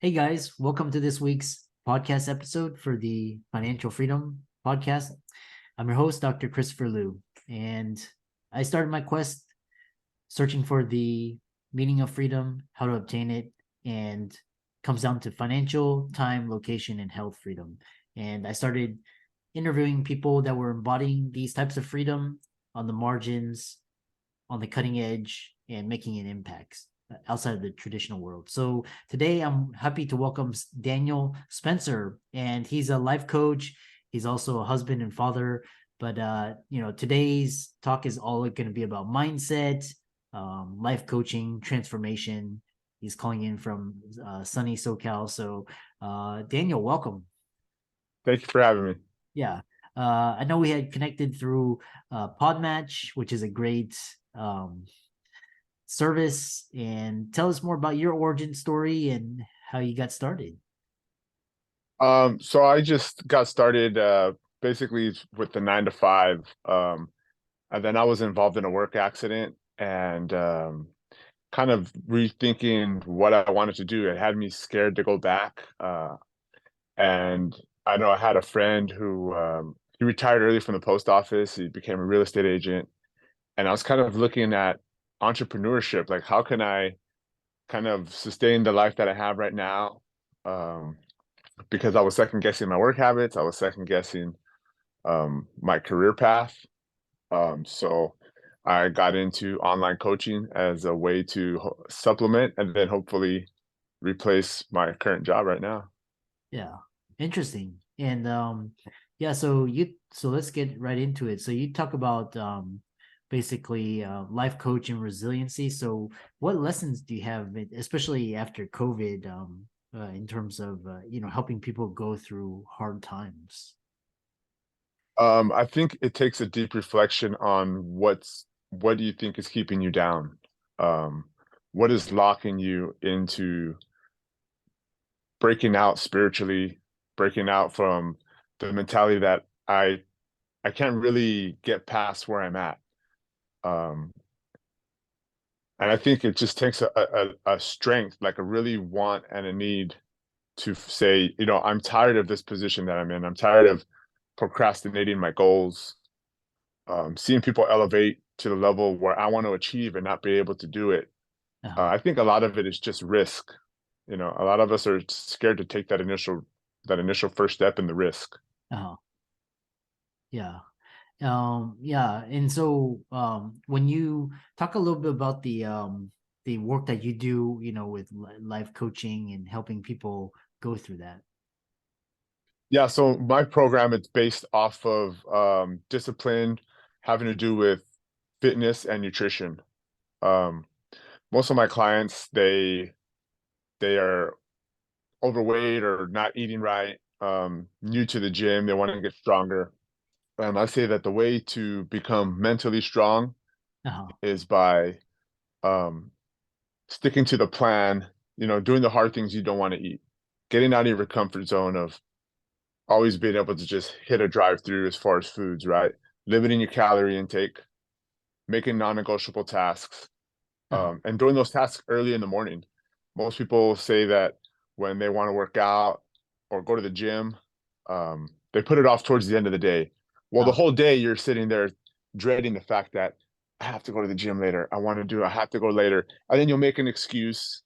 Hey guys, welcome to this week's podcast episode for the Financial Freedom Podcast. I'm your host, Dr. Christopher Liu, and I started my quest searching for the meaning of freedom, how to obtain it, and comes down to financial, time, location, and health freedom. And I started interviewing people that were embodying these types of freedom on the margins, on the cutting edge, and making an impact outside of the traditional world. So today I'm happy to welcome Daniel Spencer, and he's a life coach. He's also a husband and father. But today's talk is all going to be about mindset, life coaching, transformation. He's calling in from sunny SoCal. So Daniel, welcome. Thank you for having me. Yeah. I know we had connected through Podmatch, which is a great service. And tell us more about your origin story and how you got started. So I just got started basically with the 9 to 5. And then I was involved in a work accident and kind of rethinking what I wanted to do. It had me scared to go back. And I know I had a friend who he retired early from the post office. He became a real estate agent. And I was kind of looking at entrepreneurship, like how can I kind of sustain the life that I have right now? Um, because I was second guessing my work habits. I was second guessing my career path. So I got into online coaching as a way to supplement and then hopefully replace my current job right now. Yeah. Interesting. And yeah, so let's get right into it. So you talk about basically life coach and resiliency. So what lessons do you have, especially after COVID, in terms of helping people go through hard times? I think it takes a deep reflection on what do you think is keeping you down? Um, what is locking you into breaking out spiritually, breaking out from the mentality that I can't really get past where I'm at. Um, and I think it just takes a strength, like a really want and a need to say, I'm tired of this position that I'm in. I'm tired of procrastinating my goals, seeing people elevate to the level where I want to achieve and not be able to do it. Uh-huh. I think a lot of it is just risk. A lot of us are scared to take that initial first step in the risk. Uh-huh. Yeah. Yeah, and so when you talk a little bit about the work that you do, with life coaching and helping people go through that. Yeah, so my program it's based off of discipline having to do with fitness and nutrition. Um, Most of my clients they are overweight or not eating right, new to the gym, they want to get stronger. I say that the way to become mentally strong Uh-huh. is by um, sticking to the plan, doing the hard things you don't want to eat, getting out of your comfort zone of always being able to just hit a drive through as far as foods, right? Limiting your calorie intake, making non-negotiable tasks, Uh-huh. and doing those tasks early in the morning. Most people say that when they want to work out or go to the gym, they put it off towards the end of the day. Well, the Uh-huh. whole day you're sitting there dreading the fact that I have to go to the gym later. I have to go later. And then you'll make an excuse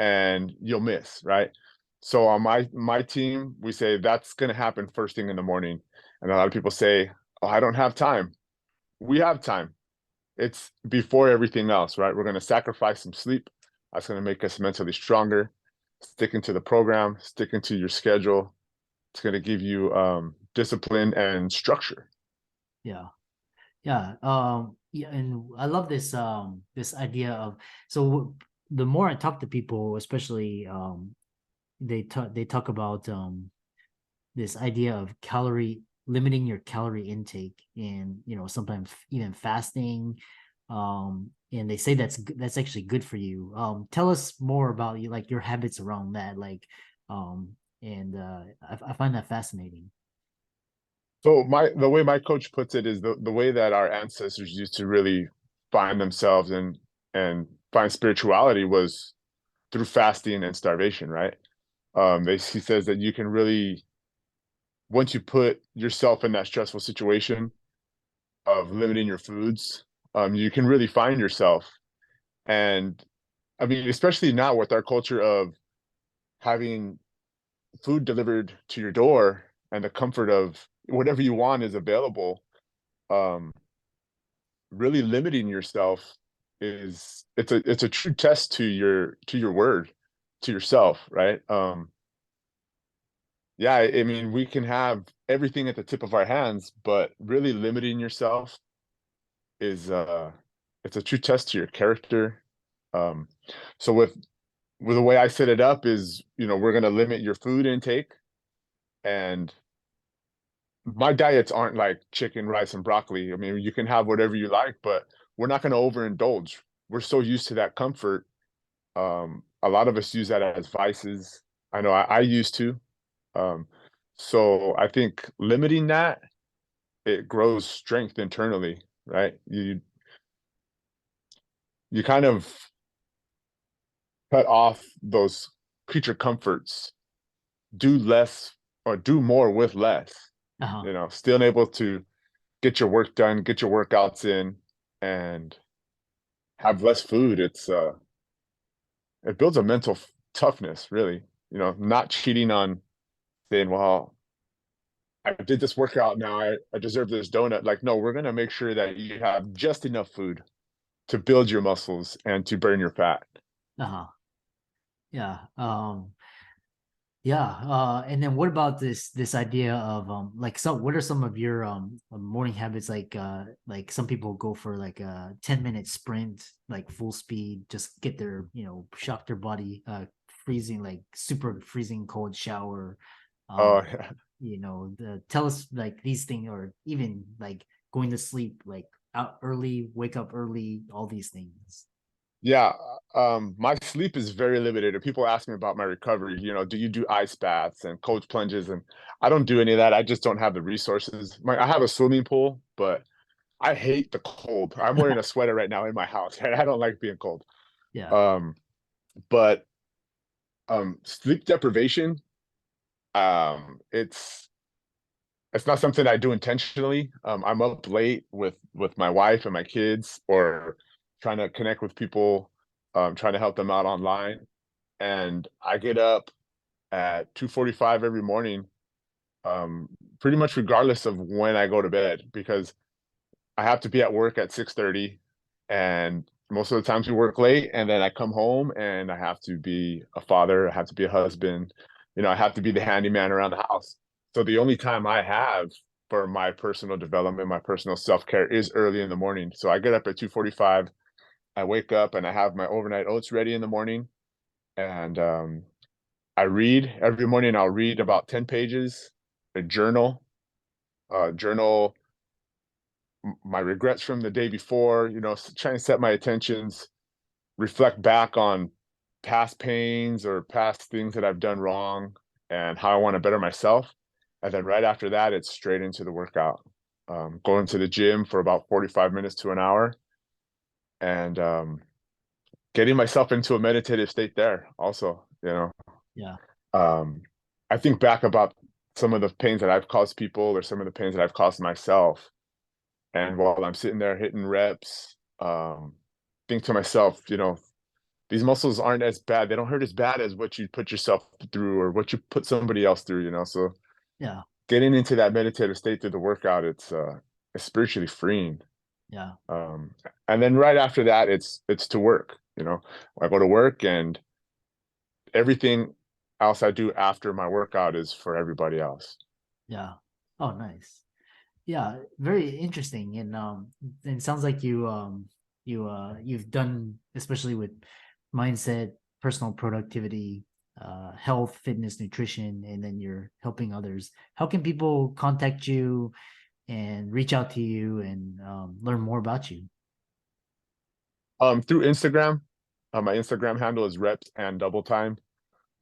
and you'll miss, right? So on my team, we say that's going to happen first thing in the morning. And a lot of people say, "Oh, I don't have time." We have time. It's before everything else, right? We're going to sacrifice some sleep. That's going to make us mentally stronger. Sticking to the program, sticking to your schedule. It's going to give you discipline and structure. Yeah. Yeah. Yeah, and I love this idea of, so the more I talk to people, especially they talk about this idea of calorie limiting your calorie intake, and sometimes even fasting, and they say that's actually good for you. Tell us more about you, like your habits around that, like and I find that fascinating. So the way my coach puts it is the way that our ancestors used to really find themselves and find spirituality was through fasting and starvation, right? He says that you can really, once you put yourself in that stressful situation of limiting your foods, you can really find yourself. And I mean, especially now with our culture of having food delivered to your door and the comfort of whatever you want is available, um, really limiting yourself is it's a true test to your word, to yourself, right? Yeah, I mean, we can have everything at the tip of our hands, but really limiting yourself is it's a true test to your character. Um, so with the way I set it up is, we're gonna limit your food intake, and my diets aren't like chicken, rice, and broccoli. I mean, you can have whatever you like, but we're not gonna overindulge. We're so used to that comfort. A lot of us use that as vices. I know I used to. Um, so I think limiting that, it grows strength internally, right? You kind of cut off those creature comforts, do less or do more with less, Uh-huh. still able to get your work done, get your workouts in, and have less food. It builds a mental toughness, really. Not cheating on saying, well, I did this workout, now I deserve this donut. Like, no, we're gonna make sure that you have just enough food to build your muscles and to burn your fat. Uh-huh. Yeah. Yeah. And then what about this idea of like, so what are some of your morning habits? Like some people go for like a 10-minute sprint, like full speed, just get their, shock their body, freezing, like super freezing cold shower. Uh, Um, tell us like these things, or even like going to sleep like out early, wake up early, all these things. yeah, my sleep is very limited. And people ask me about my recovery. Do you do ice baths and cold plunges? And I don't do any of that. I just don't have the resources. I have a swimming pool, but I hate the cold. I'm wearing a sweater right now in my house. Right? I don't like being cold. Yeah. Um, but sleep deprivation, it's not something I do intentionally. I'm up late with my wife and my kids, or trying to connect with people, trying to help them out online. And I get up at 2:45 every morning, um, pretty much regardless of when I go to bed, because I have to be at work at 6:30, and most of the times we work late, and then I come home and I have to be a father, I have to be a husband, I have to be the handyman around the house. So the only time I have for my personal development, my personal self-care, is early in the morning. So I get up at 2:45, I wake up and I have my overnight oats ready in the morning, and I read every morning. I'll read about 10 pages, a journal my regrets from the day before, try and set my attentions, reflect back on past pains or past things that I've done wrong and how I want to better myself. And then right after that, it's straight into the workout. Going to the gym for about 45 minutes to an hour, and getting myself into a meditative state there also. Yeah. Um, I think back about some of the pains that I've caused people, or some of the pains that I've caused myself. And while I'm sitting there hitting reps, think to myself, these muscles aren't as bad. They don't hurt as bad as what you put yourself through or what you put somebody else through. So Yeah. getting into that meditative state through the workout, it's spiritually freeing. Yeah. Um, and then right after that, it's to work. I go to work, and everything else I do after my workout is for everybody else. Yeah. Oh, nice. Yeah, very interesting. And it sounds like you've done, especially with mindset, personal productivity, health, fitness, nutrition, and then you're helping others. How can people contact you and reach out to you and learn more about you? Through Instagram, my Instagram handle is reps and double time.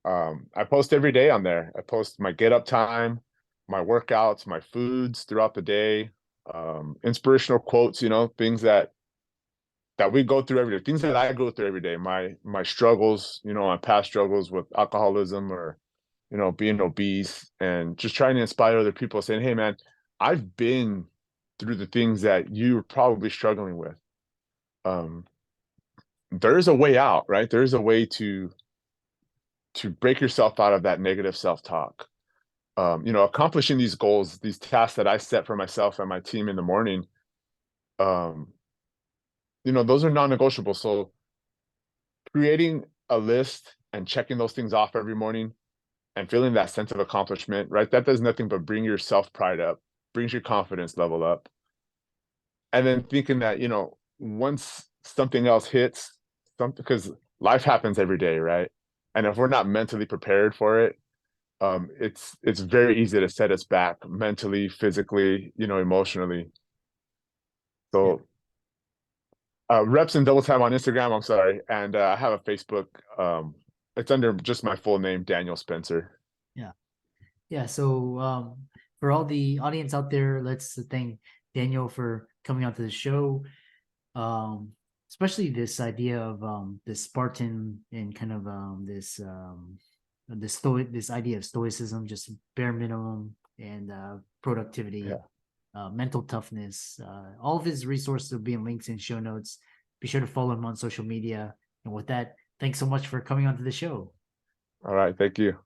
I post every day on there. I post my get up time, my workouts, my foods throughout the day, inspirational quotes, things that we go through every day, things that I go through every day, my struggles, my past struggles with alcoholism, or being obese, and just trying to inspire other people, saying, hey man, I've been through the things that you're probably struggling with. There is a way out, right? There is a way to break yourself out of that negative self-talk. Accomplishing these goals, these tasks that I set for myself and my team in the morning, um, those are non-negotiable. So creating a list and checking those things off every morning and feeling that sense of accomplishment, right? That does nothing but bring your self-pride up, brings your confidence level up. And then thinking that, once something else hits, something, because life happens every day, right? And if we're not mentally prepared for it, it's very easy to set us back mentally, physically, emotionally. Yeah. So reps and double time on Instagram, I'm sorry. And I have a Facebook. It's under just my full name, Daniel Spencer. Yeah. Yeah. So for all the audience out there, let's thank Daniel for coming out to the show. Especially this idea of this Spartan and kind of this idea of stoicism, just bare minimum, and productivity, Yeah. mental toughness. All of his resources will be in links in show notes. Be sure to follow him on social media. And with that, thanks so much for coming onto the show. All right. Thank you.